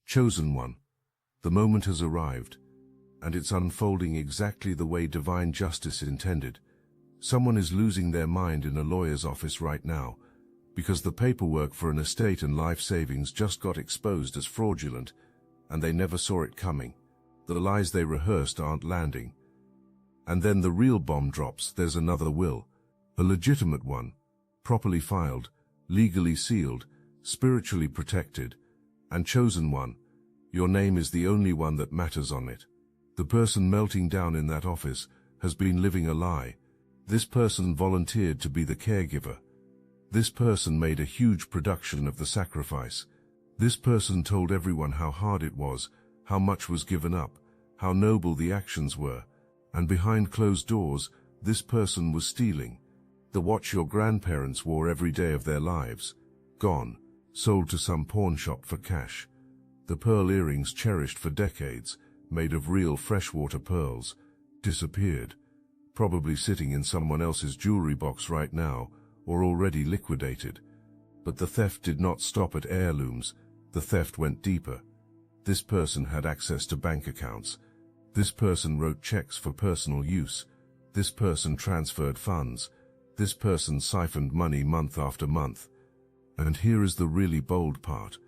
Chosen one. The moment has arrived, and it's unfolding exactly the way divine justice intended. Someone is losing their mind in a lawyer's office right now, because the paperwork for an estate and life savings just got exposed as fraudulent, and they never saw it coming. The lies they rehearsed aren't landing. And then the real bomb drops. There's another will, a legitimate one, properly filed, legally sealed, spiritually protected, and chosen one. Your name is the only one that matters on it. The person melting down in that office has been living a lie. This person volunteered to be the caregiver. This person made a huge production of the sacrifice. This person told everyone how hard it was, how much was given up, how noble the actions were. And behind closed doors, this person was stealing. The watch your grandparents wore every day of their lives, gone, sold to some pawn shop for cash. The pearl earrings cherished for decades, made of real freshwater pearls, disappeared, probably sitting in someone else's jewelry box right now, or already liquidated. But the theft did not stop at heirlooms. The theft went deeper. This person had access to bank accounts. This person wrote checks for personal use. This person transferred funds. This person siphoned money month after month. And here is the really bold part.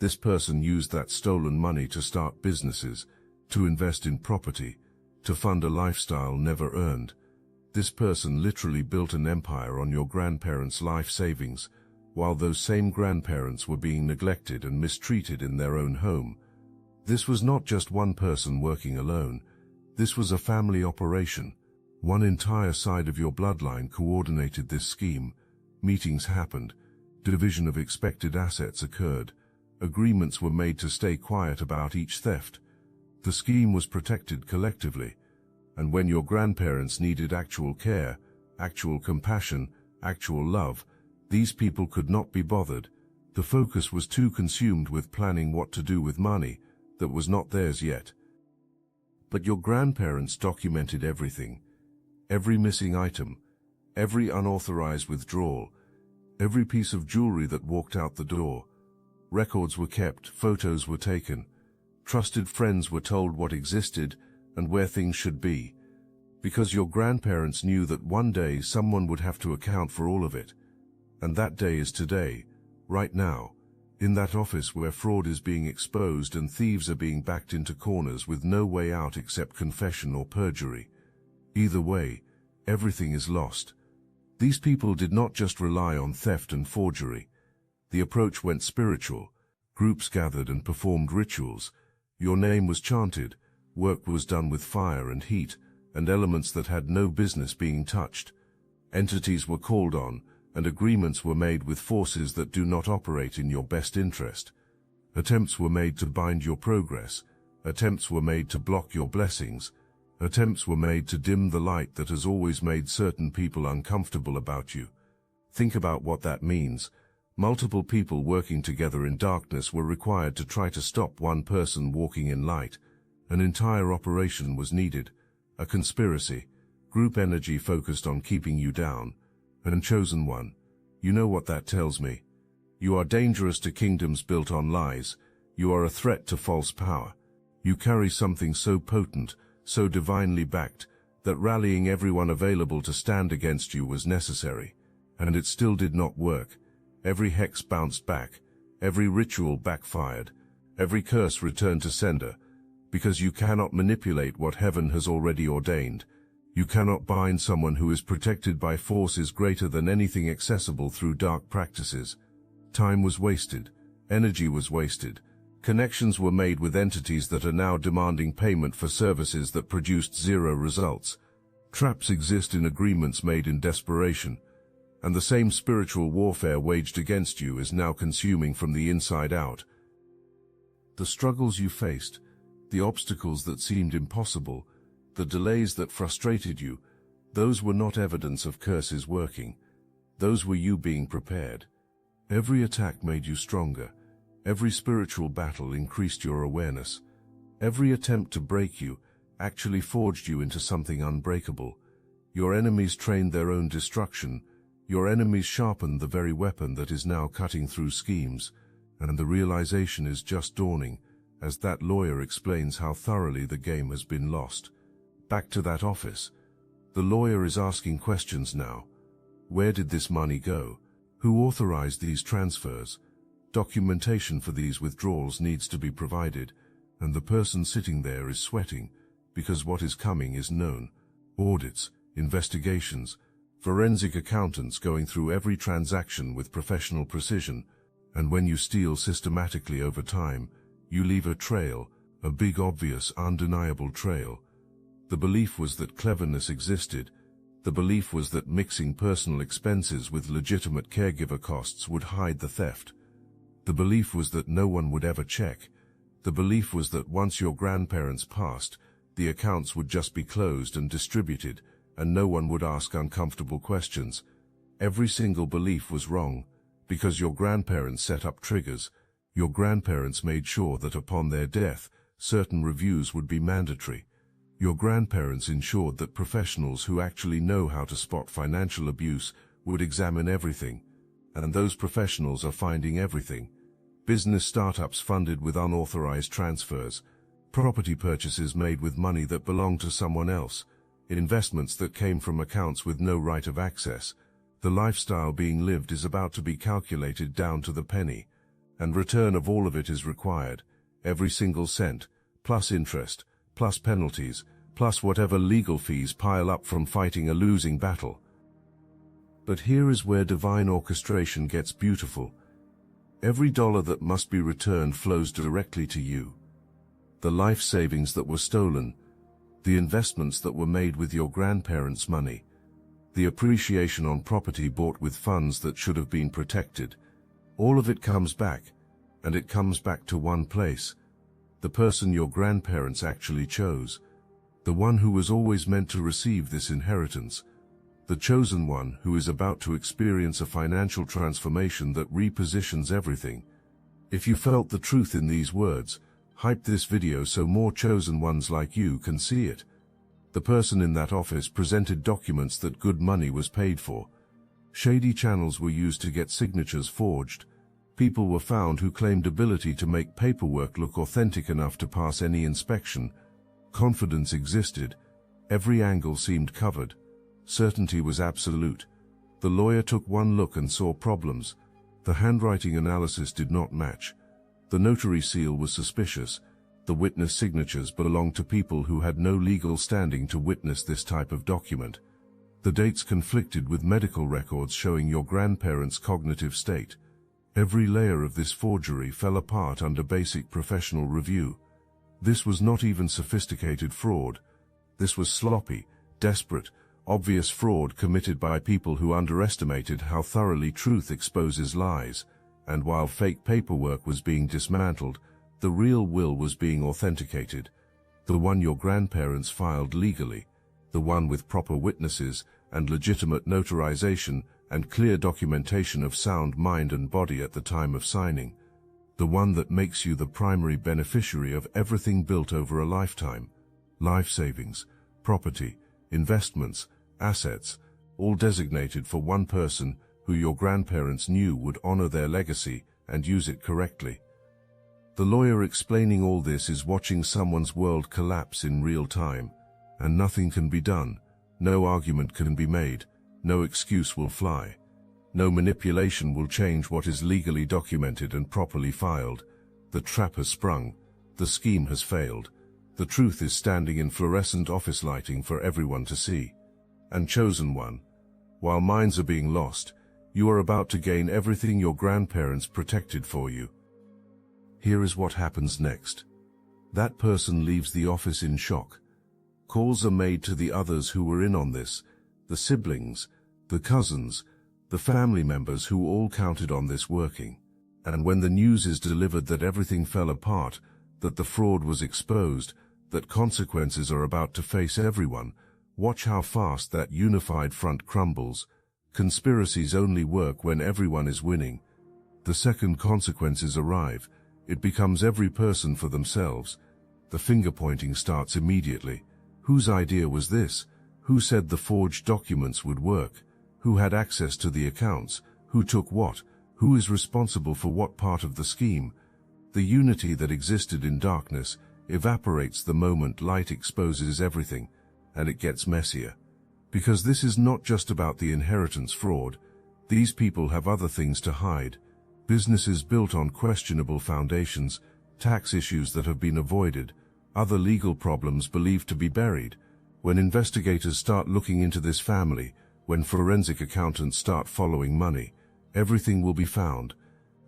This person used that stolen money to start businesses, to invest in property, to fund a lifestyle never earned. This person literally built an empire on your grandparents' life savings, while those same grandparents were being neglected and mistreated in their own home. This was not just one person working alone. This was a family operation. One entire side of your bloodline coordinated this scheme. Meetings happened. Division of expected assets occurred. Agreements were made to stay quiet about each theft. The scheme was protected collectively. And when your grandparents needed actual care, actual compassion, actual love, these people could not be bothered. The focus was too consumed with planning what to do with money that was not theirs yet. But your grandparents documented everything. Every missing item, every unauthorized withdrawal, every piece of jewelry that walked out the door. Records were kept, photos were taken. Trusted friends were told what existed and where things should be, because your grandparents knew that one day someone would have to account for all of it. And that day is today, right now, in that office where fraud is being exposed and thieves are being backed into corners with no way out except confession or perjury. Either way, everything is lost. These people did not just rely on theft and forgery. The approach went spiritual. Groups gathered and performed rituals. Your name was chanted. Work was done with fire and heat, and elements that had no business being touched. Entities were called on, and agreements were made with forces that do not operate in your best interest. Attempts were made to bind your progress. Attempts were made to block your blessings. Attempts were made to dim the light that has always made certain people uncomfortable about you. Think about what that means. Multiple people working together in darkness were required to try to stop one person walking in light. An entire operation was needed, a conspiracy, group energy focused on keeping you down. And chosen one, you know what that tells me. You are dangerous to kingdoms built on lies. You are a threat to false power. You carry something so potent, so divinely backed, that rallying everyone available to stand against you was necessary. And it still did not work. Every hex bounced back. Every ritual backfired. Every curse returned to sender. Because you cannot manipulate what heaven has already ordained. You cannot bind someone who is protected by forces greater than anything accessible through dark practices. Time was wasted. Energy was wasted. Connections were made with entities that are now demanding payment for services that produced zero results. Traps exist in agreements made in desperation. And the same spiritual warfare waged against you is now consuming from the inside out. The struggles you faced, the obstacles that seemed impossible, the delays that frustrated you, those were not evidence of curses working. Those were you being prepared. Every attack made you stronger. Every spiritual battle increased your awareness. Every attempt to break you actually forged you into something unbreakable. Your enemies trained their own destruction. Your enemies sharpened the very weapon that is now cutting through schemes. And the realization is just dawning. as that lawyer explains how thoroughly the game has been lost. Back to that office. The lawyer is asking questions now. Where did this money go? Who authorized these transfers? Documentation for these withdrawals needs to be provided, and the person sitting there is sweating, because what is coming is known. Audits, investigations, forensic accountants going through every transaction with professional precision, and when you steal systematically over time, you leave a trail, a big obvious undeniable trail. The belief was that cleverness existed. The belief was that mixing personal expenses with legitimate caregiver costs would hide the theft. The belief was that no one would ever check. The belief was that once your grandparents passed, the accounts would just be closed and distributed, and no one would ask uncomfortable questions. Every single belief was wrong, because your grandparents set up triggers. Your grandparents made sure that upon their death, certain reviews would be mandatory. Your grandparents ensured that professionals who actually know how to spot financial abuse would examine everything, and those professionals are finding everything. Business startups funded with unauthorized transfers, property purchases made with money that belonged to someone else, investments that came from accounts with no right of access. The lifestyle being lived is about to be calculated down to the penny, and return of all of it is required, every single cent, plus interest, plus penalties, plus whatever legal fees pile up from fighting a losing battle. But here is where divine orchestration gets beautiful. Every dollar that must be returned flows directly to you. The life savings that were stolen, the investments that were made with your grandparents' money, the appreciation on property bought with funds that should have been protected, all of it comes back, and it comes back to one place. The person your grandparents actually chose. The one who was always meant to receive this inheritance. The chosen one who is about to experience a financial transformation that repositions everything. If you felt the truth in these words, hype this video so more chosen ones like you can see it. The person in that office presented documents that good money was paid for. Shady channels were used to get signatures forged. People were found who claimed ability to make paperwork look authentic enough to pass any inspection. Confidence existed. Every angle seemed covered. Certainty was absolute. The lawyer took one look and saw problems. The handwriting analysis did not match. The notary seal was suspicious. The witness signatures belonged to people who had no legal standing to witness this type of document. The dates conflicted with medical records showing your grandparents' cognitive state. Every layer of this forgery fell apart under basic professional review. This was not even sophisticated fraud. This was sloppy, desperate, obvious fraud committed by people who underestimated how thoroughly truth exposes lies, and while fake paperwork was being dismantled, the real will was being authenticated. The one your grandparents filed legally, the one with proper witnesses and legitimate notarization and clear documentation of sound mind and body at the time of signing. The one that makes you the primary beneficiary of everything built over a lifetime. Life savings, property, investments, assets, all designated for one person who your grandparents knew would honor their legacy and use it correctly. The lawyer explaining all this is watching someone's world collapse in real time, and nothing can be done, no argument can be made, no excuse will fly. No manipulation will change what is legally documented and properly filed. The trap has sprung. The scheme has failed. The truth is standing in fluorescent office lighting for everyone to see. And chosen one, while minds are being lost, you are about to gain everything your grandparents protected for you. Here is what happens next. That person leaves the office in shock. Calls are made to the others who were in on this, the siblings, the cousins, the family members who all counted on this working. And when the news is delivered that everything fell apart, that the fraud was exposed, that consequences are about to face everyone, watch how fast that unified front crumbles. Conspiracies only work when everyone is winning. The second consequences arrive, it becomes every person for themselves. The finger-pointing starts immediately. Whose idea was this? Who said the forged documents would work? Who had access to the accounts? Who took what? Who is responsible for what part of the scheme? The unity that existed in darkness evaporates the moment light exposes everything, and it gets messier. Because this is not just about the inheritance fraud. These people have other things to hide. Businesses built on questionable foundations, tax issues that have been avoided, other legal problems believed to be buried. When investigators start looking into this family, when forensic accountants start following money, everything will be found.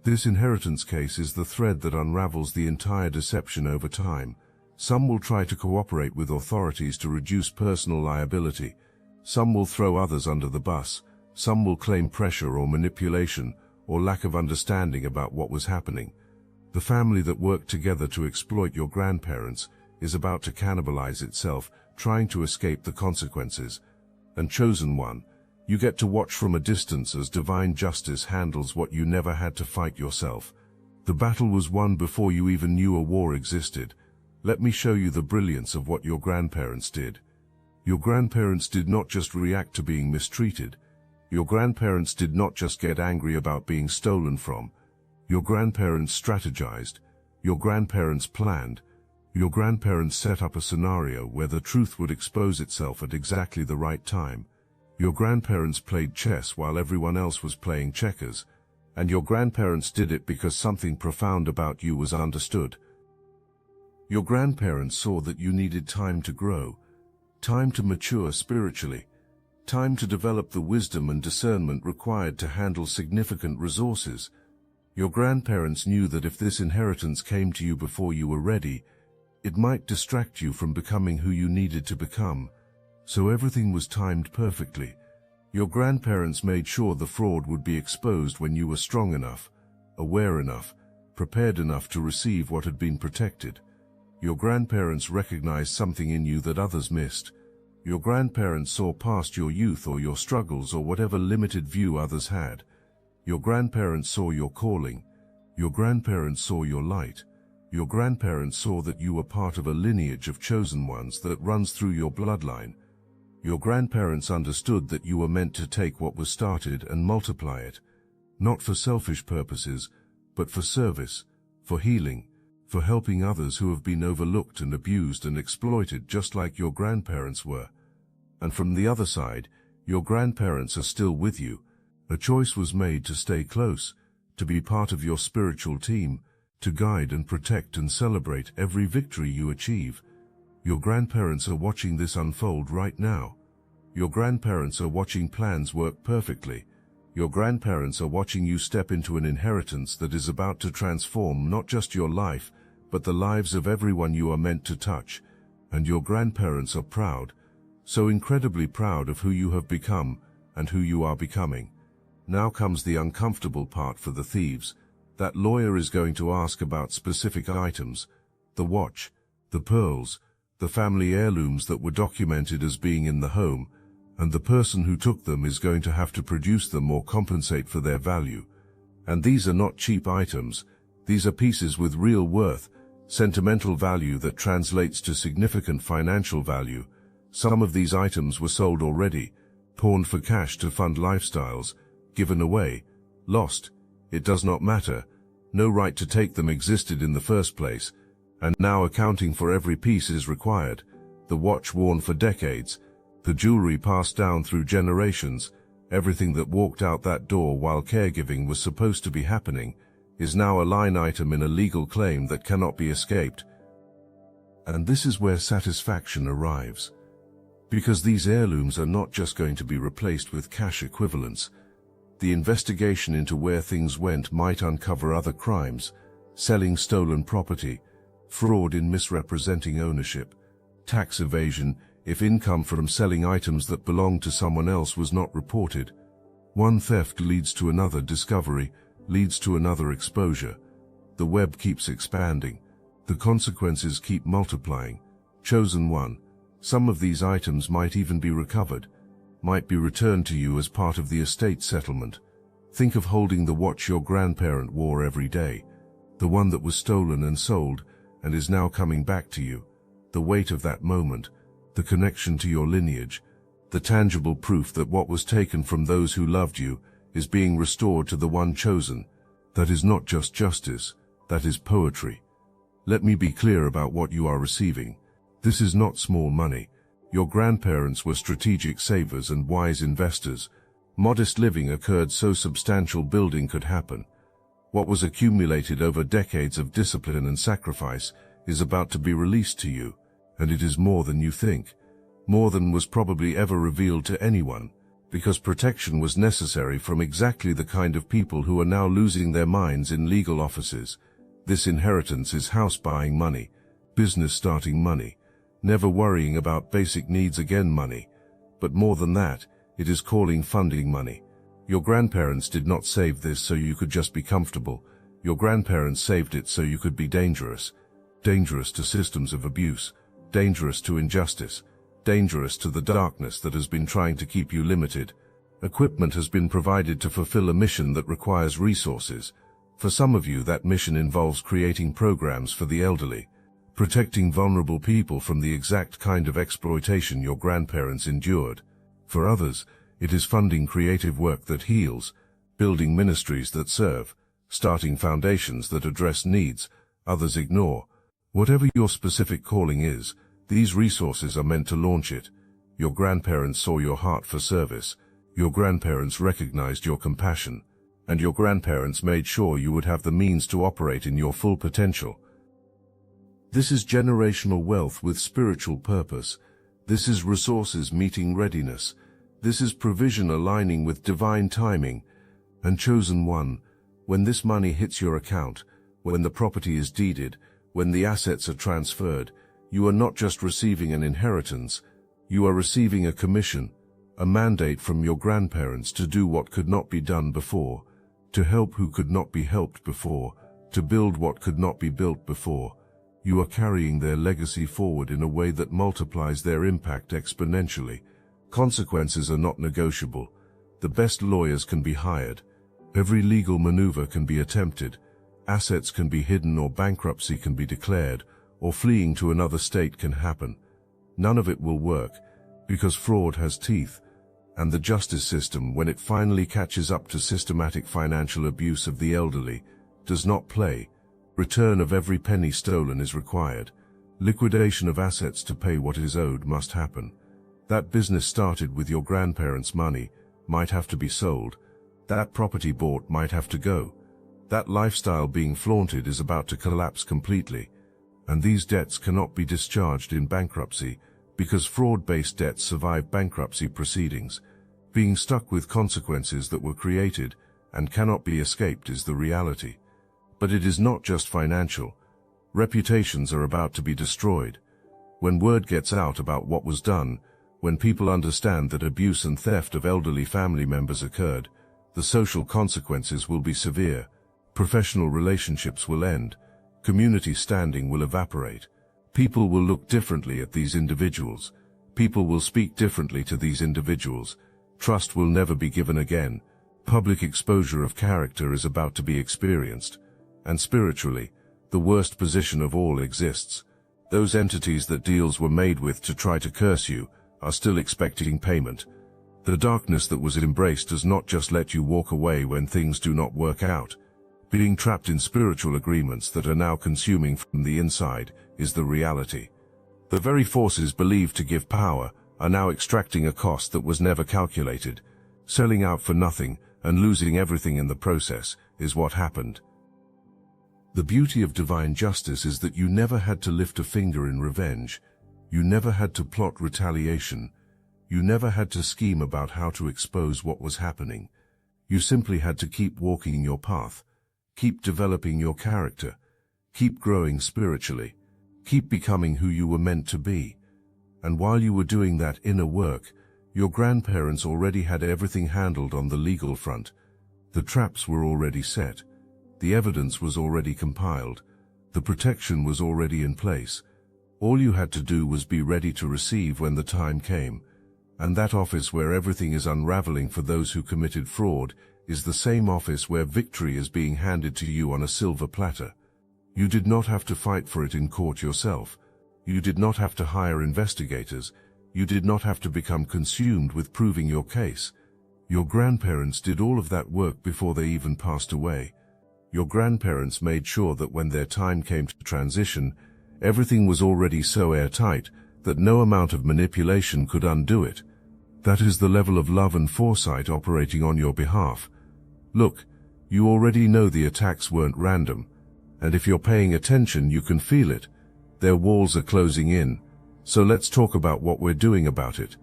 This inheritance case is the thread that unravels the entire deception over time. Some will try to cooperate with authorities to reduce personal liability. Some will throw others under the bus. Some will claim pressure or manipulation or lack of understanding about what was happening. The family that worked together to exploit your grandparents is about to cannibalize itself, trying to escape the consequences. And chosen one, you get to watch from a distance as divine justice handles what you never had to fight yourself. The battle was won before you even knew a war existed. Let me show you the brilliance of what your grandparents did. Your grandparents did not just react to being mistreated. Your grandparents did not just get angry about being stolen from. Your grandparents strategized. Your grandparents planned. Your grandparents set up a scenario where the truth would expose itself at exactly the right time. Your grandparents played chess while everyone else was playing checkers. And your grandparents did it because something profound about you was understood. Your grandparents saw that you needed time to grow, time to mature spiritually, time to develop the wisdom and discernment required to handle significant resources. Your grandparents knew that if this inheritance came to you before you were ready, it might distract you from becoming who you needed to become. So everything was timed perfectly. Your grandparents made sure the fraud would be exposed when you were strong enough, aware enough, prepared enough to receive what had been protected. Your grandparents recognized something in you that others missed. Your grandparents saw past your youth or your struggles or whatever limited view others had. Your grandparents saw your calling. Your grandparents saw your light. Your grandparents saw that you were part of a lineage of chosen ones that runs through your bloodline. Your grandparents understood that you were meant to take what was started and multiply it, not for selfish purposes, but for service, for healing, for helping others who have been overlooked and abused and exploited just like your grandparents were. And from the other side, your grandparents are still with you. A choice was made to stay close, to be part of your spiritual team, to guide and protect and celebrate every victory you achieve. Your grandparents are watching this unfold right now. Your grandparents are watching plans work perfectly. Your grandparents are watching you step into an inheritance that is about to transform not just your life, but the lives of everyone you are meant to touch. And your grandparents are proud, so incredibly proud of who you have become and who you are becoming. Now comes the uncomfortable part for the thieves. That lawyer is going to ask about specific items, the watch, the pearls, the family heirlooms that were documented as being in the home, and the person who took them is going to have to produce them or compensate for their value. And these are not cheap items. These are pieces with real worth, sentimental value that translates to significant financial value. Some of these items were sold already, pawned for cash to fund lifestyles, given away, lost. It does not matter. No right to take them existed in the first place, and now accounting for every piece is required. The watch worn for decades, the jewelry passed down through generations, everything that walked out that door while caregiving was supposed to be happening, is now a line item in a legal claim that cannot be escaped. And this is where satisfaction arrives. Because these heirlooms are not just going to be replaced with cash equivalents. The investigation into where things went might uncover other crimes, selling stolen property, fraud in misrepresenting ownership, tax evasion if income from selling items that belonged to someone else was not reported. One theft leads to another discovery, leads to another exposure. The web keeps expanding. The consequences keep multiplying. Chosen one. Some of these items might even be recovered, might be returned to you as part of the estate settlement. Think of holding the watch your grandparent wore every day, the one that was stolen and sold and is now coming back to you. The weight of that moment, the connection to your lineage, the tangible proof that what was taken from those who loved you is being restored to the one chosen. That is not just justice, That is poetry. Let me be clear about what you are receiving. This is not small money. Your grandparents were strategic savers and wise investors. Modest living occurred so substantial building could happen. What was accumulated over decades of discipline and sacrifice is about to be released to you, and it is more than you think. More than was probably ever revealed to anyone, because protection was necessary from exactly the kind of people who are now losing their minds in legal offices. This inheritance is house-buying money, business-starting money, never worrying about basic needs again money. But more than that, it is calling funding money. Your grandparents did not save this so you could just be comfortable. Your grandparents saved it so you could be dangerous. Dangerous to systems of abuse, dangerous to injustice, dangerous to the darkness that has been trying to keep you limited. Equipment has been provided to fulfill a mission that requires resources. For some of you, that mission involves creating programs for the elderly, protecting vulnerable people from the exact kind of exploitation your grandparents endured. For others, it is funding creative work that heals, building ministries that serve, starting foundations that address needs others ignore. Whatever your specific calling is, these resources are meant to launch it. Your grandparents saw your heart for service. Your grandparents recognized your compassion. And your grandparents made sure you would have the means to operate in your full potential. This is generational wealth with spiritual purpose. This is resources meeting readiness. This is provision aligning with divine timing. And chosen one, when this money hits your account, when the property is deeded, when the assets are transferred, you are not just receiving an inheritance, you are receiving a commission, a mandate from your grandparents to do what could not be done before, to help who could not be helped before, to build what could not be built before. You are carrying their legacy forward in a way that multiplies their impact exponentially. Consequences are not negotiable. The best lawyers can be hired. Every legal maneuver can be attempted. Assets can be hidden or bankruptcy can be declared, or fleeing to another state can happen. None of it will work, because fraud has teeth, and the justice system, when it finally catches up to systematic financial abuse of the elderly, does not play. Return of every penny stolen is required. Liquidation of assets to pay what is owed must happen. That business started with your grandparents' money might have to be sold. That property bought might have to go. That lifestyle being flaunted is about to collapse completely. And these debts cannot be discharged in bankruptcy, because fraud-based debts survive bankruptcy proceedings. Being stuck with consequences that were created and cannot be escaped is the reality. But it is not just financial. Reputations are about to be destroyed. When word gets out about what was done, when people understand that abuse and theft of elderly family members occurred, the social consequences will be severe. Professional relationships will end. Community standing will evaporate. People will look differently at these individuals. People will speak differently to these individuals. Trust will never be given again. Public exposure of character is about to be experienced. And spiritually, the worst position of all exists. Those entities that deals were made with to try to curse you are still expecting payment. The darkness that was embraced does not just let you walk away when things do not work out. Being trapped in spiritual agreements that are now consuming from the inside is the reality. The very forces believed to give power are now extracting a cost that was never calculated. Selling out for nothing and losing everything in the process is what happened. The beauty of divine justice is that you never had to lift a finger in revenge. You never had to plot retaliation. You never had to scheme about how to expose what was happening. You simply had to keep walking your path. Keep developing your character. Keep growing spiritually. Keep becoming who you were meant to be. And while you were doing that inner work, your grandparents already had everything handled on the legal front. The traps were already set. The evidence was already compiled. The protection was already in place. All you had to do was be ready to receive when the time came. And that office where everything is unraveling for those who committed fraud is the same office where victory is being handed to you on a silver platter. You did not have to fight for it in court yourself. You did not have to hire investigators. You did not have to become consumed with proving your case. Your grandparents did all of that work before they even passed away. Your grandparents made sure that when their time came to transition, everything was already so airtight that no amount of manipulation could undo it. That is the level of love and foresight operating on your behalf. Look, you already know the attacks weren't random, and if you're paying attention, you can feel it. Their walls are closing in, so let's talk about what we're doing about it.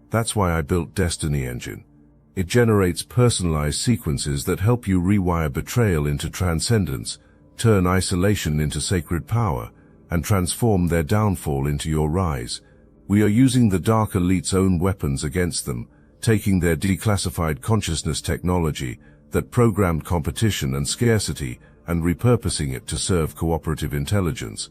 That's why I built Destiny Engine. It generates personalized sequences that help you rewire betrayal into transcendence, turn isolation into sacred power, and transform their downfall into your rise. We are using the Dark Elite's own weapons against them, taking their declassified consciousness technology that programmed competition and scarcity and repurposing it to serve cooperative intelligence.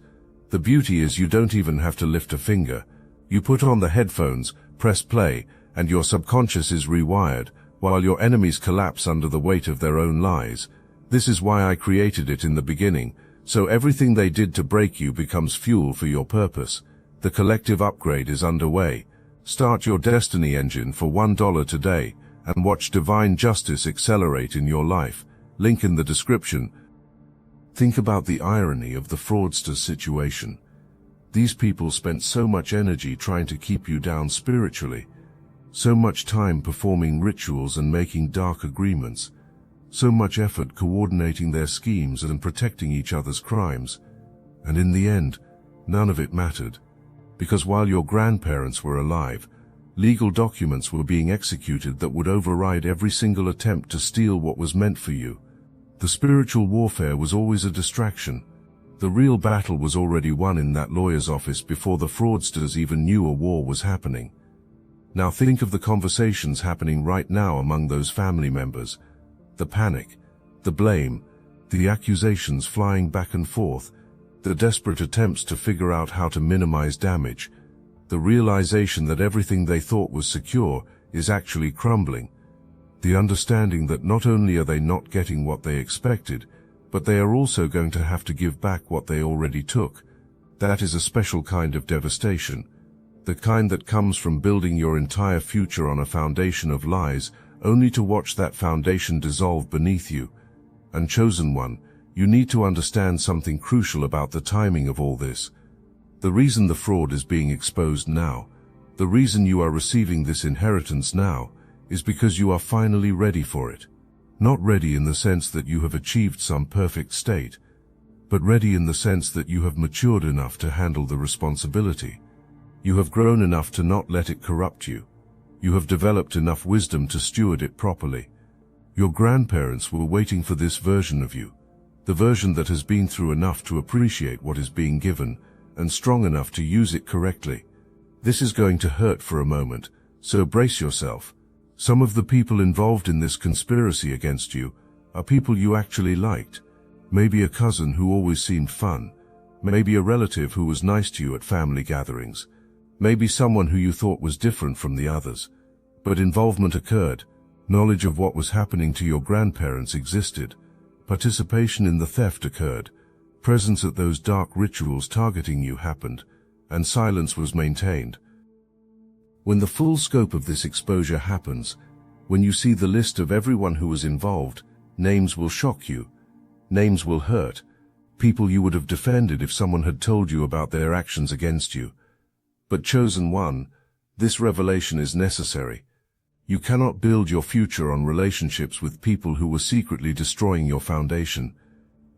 The beauty is you don't even have to lift a finger. You put on the headphones, press play, and your subconscious is rewired, while your enemies collapse under the weight of their own lies. This is why I created it in the beginning, so everything they did to break you becomes fuel for your purpose. The collective upgrade is underway. Start your Destiny Engine for $1 today, and watch divine justice accelerate in your life. Link in the description. Think about the irony of the fraudsters' situation. These people spent so much energy trying to keep you down spiritually, so much time performing rituals and making dark agreements, so much effort coordinating their schemes and protecting each other's crimes. And in the end, none of it mattered. Because while your grandparents were alive, legal documents were being executed that would override every single attempt to steal what was meant for you. The spiritual warfare was always a distraction. The real battle was already won in that lawyer's office before the fraudsters even knew a war was happening. Now think of the conversations happening right now among those family members. The panic, the blame, the accusations flying back and forth, the desperate attempts to figure out how to minimize damage, the realization that everything they thought was secure is actually crumbling, the understanding that not only are they not getting what they expected, but they are also going to have to give back what they already took. That is a special kind of devastation, the kind that comes from building your entire future on a foundation of lies, only to watch that foundation dissolve beneath you. And chosen one, you need to understand something crucial about the timing of all this. The reason the fraud is being exposed now, the reason you are receiving this inheritance now, is because you are finally ready for it. Not ready in the sense that you have achieved some perfect state, but ready in the sense that you have matured enough to handle the responsibility. You have grown enough to not let it corrupt you. You have developed enough wisdom to steward it properly. Your grandparents were waiting for this version of you, the version that has been through enough to appreciate what is being given, and strong enough to use it correctly. This is going to hurt for a moment, so brace yourself. Some of the people involved in this conspiracy against you are people you actually liked. Maybe a cousin who always seemed fun. Maybe a relative who was nice to you at family gatherings. Maybe someone who you thought was different from the others. But involvement occurred. Knowledge of what was happening to your grandparents existed. Participation in the theft occurred. Presence at those dark rituals targeting you happened, and silence was maintained. When the full scope of this exposure happens, when you see the list of everyone who was involved, names will shock you. Names will hurt. People you would have defended if someone had told you about their actions against you. But chosen one, this revelation is necessary. You cannot build your future on relationships with people who were secretly destroying your foundation.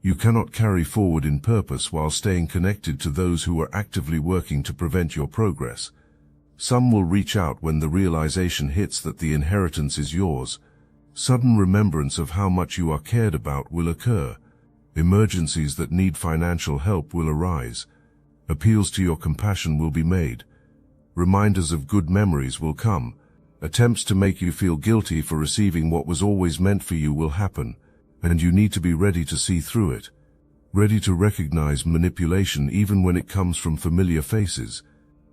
You cannot carry forward in purpose while staying connected to those who are actively working to prevent your progress. Some will reach out when the realization hits that the inheritance is yours. Sudden remembrance of how much you are cared about will occur. Emergencies that need financial help will arise. Appeals to your compassion will be made. Reminders of good memories will come. Attempts to make you feel guilty for receiving what was always meant for you will happen, and you need to be ready to see through it. Ready to recognize manipulation even when it comes from familiar faces.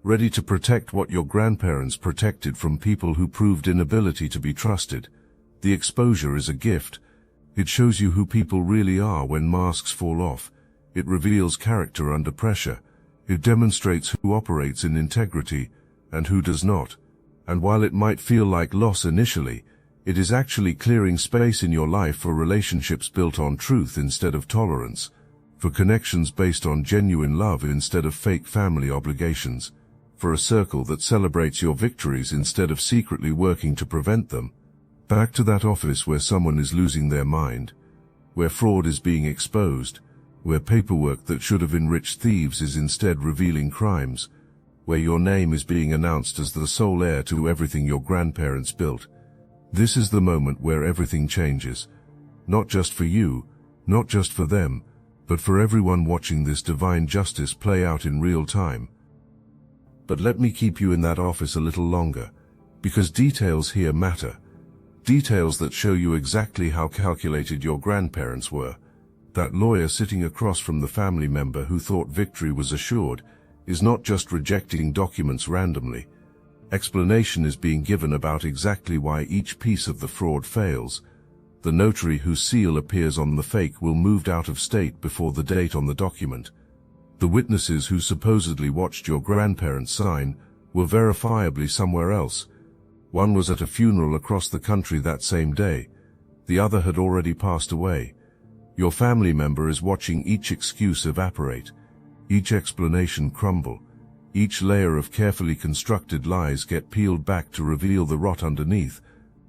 Ready to protect what your grandparents protected from people who proved inability to be trusted. The exposure is a gift. It shows you who people really are when masks fall off. It reveals character under pressure. It demonstrates who operates in integrity and who does not. And while it might feel like loss initially, It is actually clearing space in your life for relationships built on truth instead of tolerance, for connections based on genuine love instead of fake family obligations, for a circle that celebrates your victories instead of secretly working to prevent them. Back to that office where someone is losing their mind, where fraud is being exposed, where paperwork that should have enriched thieves is instead revealing crimes, where your name is being announced as the sole heir to everything your grandparents built. This is the moment where everything changes. Not just for you, not just for them, but for everyone watching this divine justice play out in real time. But let me keep you in that office a little longer, because details here matter. Details that show you exactly how calculated your grandparents were. That lawyer sitting across from the family member who thought victory was assured is not just rejecting documents randomly. Explanation is being given about exactly why each piece of the fraud fails. The notary whose seal appears on the fake will moved out of state before the date on the document. The witnesses who supposedly watched your grandparents sign were verifiably somewhere else. One was at a funeral across the country that same day. The other had already passed away. Your family member is watching each excuse evaporate, each explanation crumble, each layer of carefully constructed lies get peeled back to reveal the rot underneath,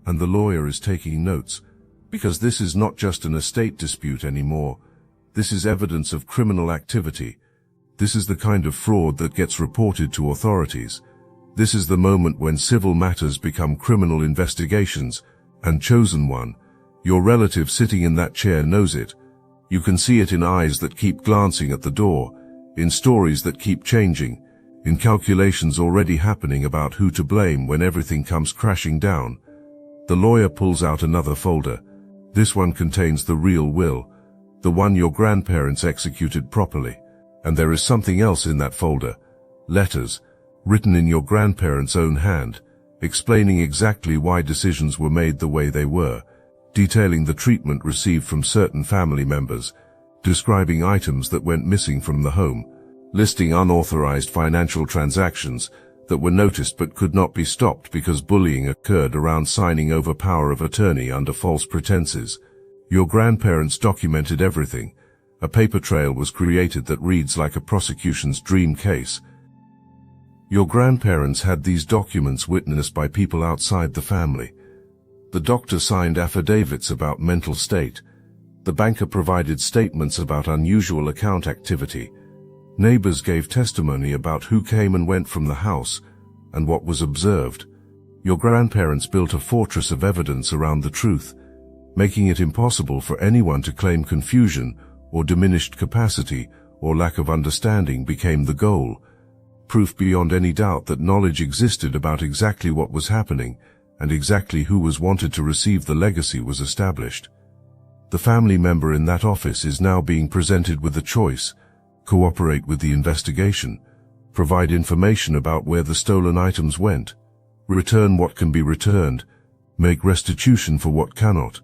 and the lawyer is taking notes, because this is not just an estate dispute anymore. This is evidence of criminal activity. This is the kind of fraud that gets reported to authorities. This is the moment when civil matters become criminal investigations, and chosen one, your relative sitting in that chair, knows it. You can see it in eyes that keep glancing at the door, in stories that keep changing, in calculations already happening about who to blame when everything comes crashing down. The lawyer pulls out another folder. This one contains the real will, the one your grandparents executed properly. And there is something else in that folder. Letters, written in your grandparents' own hand, explaining exactly why decisions were made the way they were, detailing the treatment received from certain family members, describing items that went missing from the home, listing unauthorized financial transactions that were noticed but could not be stopped because bullying occurred around signing over power of attorney under false pretenses. Your grandparents documented everything. A paper trail was created that reads like a prosecution's dream case. Your grandparents had these documents witnessed by people outside the family. The doctor signed affidavits about mental state. The banker provided statements about unusual account activity. Neighbors gave testimony about who came and went from the house and what was observed. Your grandparents built a fortress of evidence around the truth, making it impossible for anyone to claim confusion or diminished capacity or lack of understanding became the goal. Proof beyond any doubt that knowledge existed about exactly what was happening and exactly who was wanted to receive the legacy was established. The family member in that office is now being presented with a choice: cooperate with the investigation, provide information about where the stolen items went, return what can be returned, make restitution for what cannot,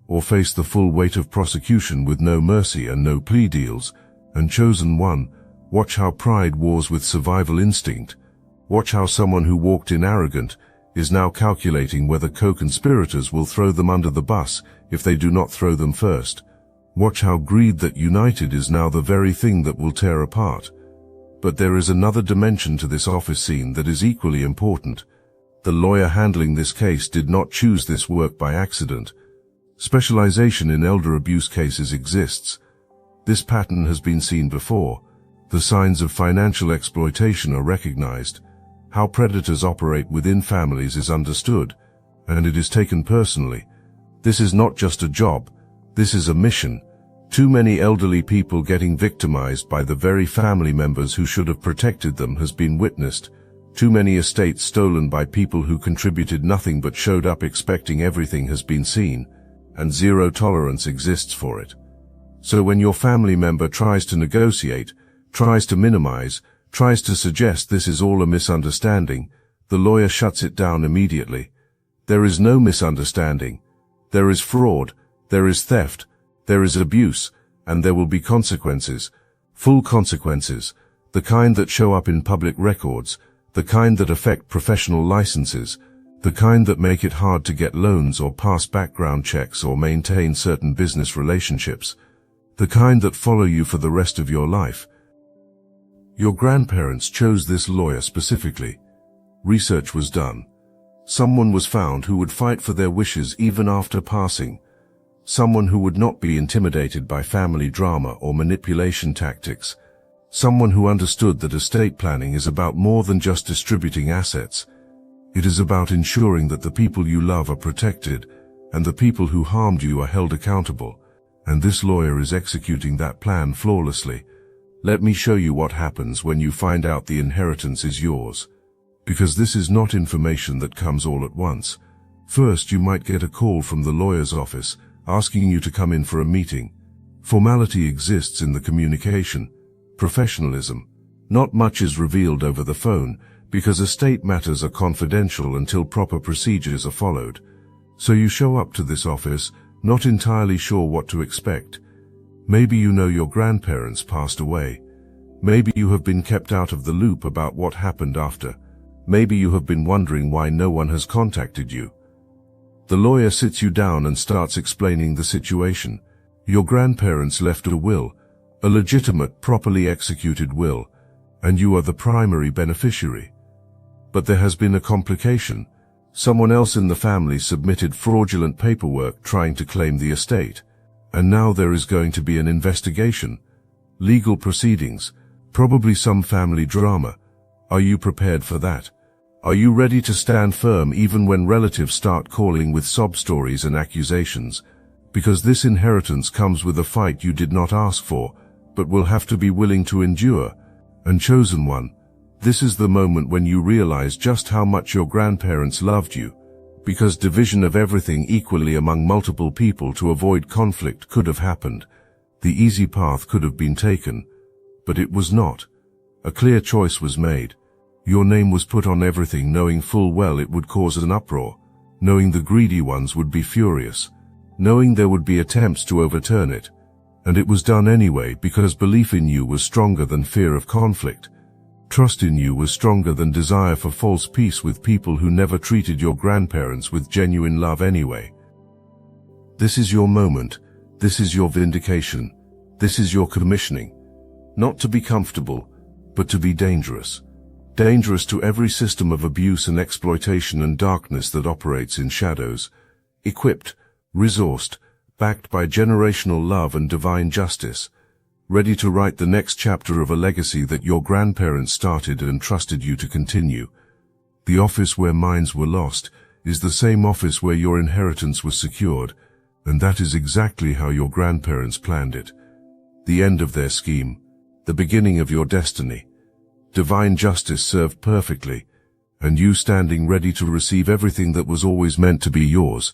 or face the full weight of prosecution with no mercy and no plea deals. And chosen one, watch how pride wars with survival instinct. Watch how someone who walked in arrogant is now calculating whether co-conspirators will throw them under the bus if they do not throw them first. Watch how greed that united is now the very thing that will tear apart. But there is another dimension to this office scene that is equally important. The lawyer handling this case did not choose this work by accident. Specialization in elder abuse cases exists. This pattern has been seen before. The signs of financial exploitation are recognized. How predators operate within families is understood, and it is taken personally. This is not just a job. This is a mission. Too many elderly people getting victimized by the very family members who should have protected them has been witnessed. Too many estates stolen by people who contributed nothing but showed up expecting everything has been seen, and zero tolerance exists for it. So when your family member tries to negotiate, tries to minimize, tries to suggest this is all a misunderstanding, the lawyer shuts it down immediately. There is no misunderstanding. There is fraud. There is theft, there is abuse, and there will be consequences, full consequences, the kind that show up in public records, the kind that affect professional licenses, The kind that make it hard to get loans or pass background checks or maintain certain business relationships. The kind that follow you for the rest of your life. Your grandparents chose this lawyer specifically. Research was done. Someone was found who would fight for their wishes even after passing. Someone who would not be intimidated by family drama or manipulation tactics. Someone who understood that estate planning is about more than just distributing assets. It is about ensuring that the people you love are protected, and the people who harmed you are held accountable. And this lawyer is executing that plan flawlessly. Let me show you what happens when you find out the inheritance is yours. Because this is not information that comes all at once. First, you might get a call from the lawyer's office, asking you to come in for a meeting. Formality exists in the communication. Professionalism. Not much is revealed over the phone, because estate matters are confidential until proper procedures are followed. So you show up to this office, not entirely sure what to expect. Maybe you know your grandparents passed away. Maybe you have been kept out of the loop about what happened after. Maybe you have been wondering why no one has contacted you. The lawyer sits you down and starts explaining the situation. Your grandparents left a will, a legitimate, properly executed will, and you are the primary beneficiary. But there has been a complication. Someone else in the family submitted fraudulent paperwork trying to claim the estate. And now there is going to be an investigation. Legal proceedings. Probably some family drama. Are you prepared for that? Are you ready to stand firm even when relatives start calling with sob stories and accusations? Because this inheritance comes with a fight you did not ask for, but will have to be willing to endure. And chosen one. This is the moment when you realize just how much your grandparents loved you. Because division of everything equally among multiple people to avoid conflict could have happened. The easy path could have been taken. But it was not. A clear choice was made. Your name was put on everything, knowing full well it would cause an uproar. Knowing the greedy ones would be furious. Knowing there would be attempts to overturn it. And it was done anyway because belief in you was stronger than fear of conflict. Trust in you was stronger than desire for false peace with people who never treated your grandparents with genuine love anyway. This is your moment. This is your vindication. This is your commissioning. Not to be comfortable, but to be dangerous. Dangerous to every system of abuse and exploitation and darkness that operates in shadows. Equipped, resourced, backed by generational love and divine justice. Ready to write the next chapter of a legacy that your grandparents started and trusted you to continue. The office where minds were lost is the same office where your inheritance was secured, and that is exactly how your grandparents planned it. The end of their scheme, the beginning of your destiny. Divine justice served perfectly, and you standing ready to receive everything that was always meant to be yours.